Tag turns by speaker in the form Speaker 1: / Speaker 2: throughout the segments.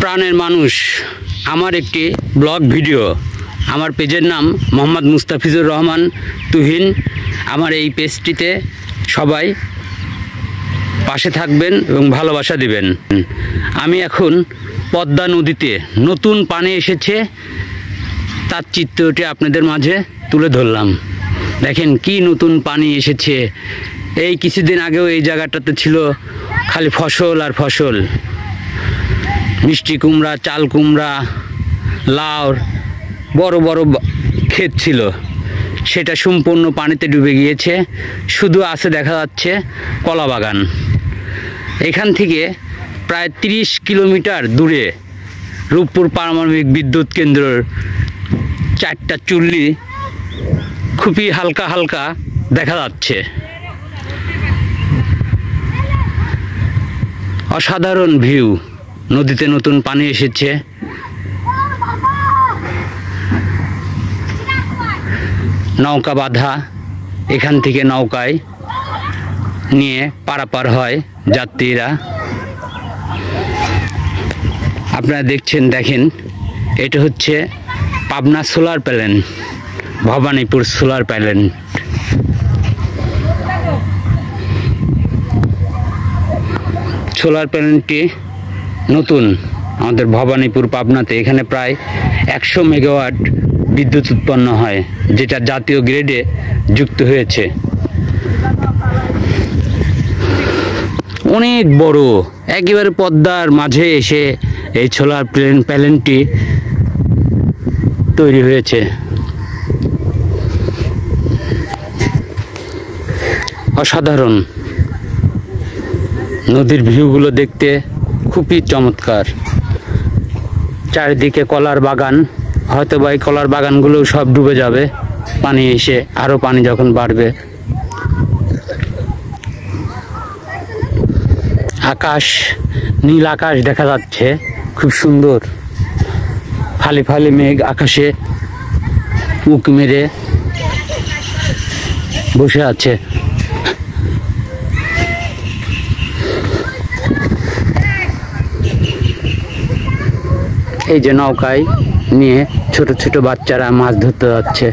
Speaker 1: প্রাণের মানুষ আমার একটি ব্লগ ভিডিও। আমার পেজের নাম মোহাম্মদ মুস্তাফিজুর রহমান তুহিন। আমার এই পেজটিতে সবাই পাশে থাকবেন এবং ভালোবাসা দিবেন। আমি এখন পদ্মা নদীতে নতুন পানি এসেছে, তার চিত্রটি আপনাদের মাঝে তুলে ধরলাম। দেখেন কি নতুন পানি এসেছে। এই কিছুদিন আগেও এই জায়গাটাতে ছিল খালি ফসল আর ফসল, মিষ্টি কুমড়া, চাল কুমড়া, লাউর বড় বড় ক্ষেত ছিল, সেটা সম্পূর্ণ পানিতে ডুবে গিয়েছে। শুধু আছে দেখা যাচ্ছে কলা বাগান। এখান থেকে প্রায় 30 কিলোমিটার দূরে রূপপুর পারমাণবিক বিদ্যুৎ কেন্দ্রের 4টা চুল্লি খুবই হালকা হালকা দেখা যাচ্ছে। অসাধারণ ভিউ। নদীতে নতুন পানি এসেছে। নৌকা বাঁধা, এখান থেকে নৌকায় নিয়ে পারাপার হয় যাত্রীরা। আপনারা দেখেন এটা হচ্ছে Pabna solar plant, Bhabanipur solar plant. Solar প্ল্যান্টটি নতুন আমাদের ভবানীপুর পাবনাতে। এখানে প্রায় 100 মেগাওয়াট বিদ্যুৎ উৎপন্ন হয়, যেটা জাতীয় গ্রেডে যুক্ত হয়েছে। অনেক বড়, একেবারে পদ্মার মাঝে এসে এই সোলার প্ল্যান্টটি তৈরি হয়েছে। অসাধারণ। নদীর ভিউগুলো দেখতে খুবই চমৎকার। চারিদিকে কলার বাগান, হয়তো বা এই কলার বাগানগুলো সব ডুবে যাবে পানি এসে, আরো পানি যখন বাড়বে। আকাশ, নীল আকাশ দেখা যাচ্ছে, খুব সুন্দর। ফালি ফালি মেঘ আকাশে মুখ মেরে বসে আছে। এই যে নৌকায় নিয়ে ছোট ছোট বাচ্চারা মাছ ধরতে যাচ্ছে।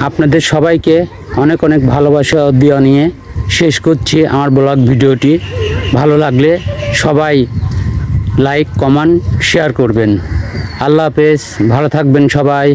Speaker 1: আপনাদের সবাইকে অনেক অনেক ভালোবাসা দিয়ে নিয়ে শেষ করছি আমার ব্লগ ভিডিওটি। ভালো লাগলে সবাই লাইক, কমেন্ট, শেয়ার করবেন। আল্লাহ হাফেজ, ভালো থাকবেন সবাই।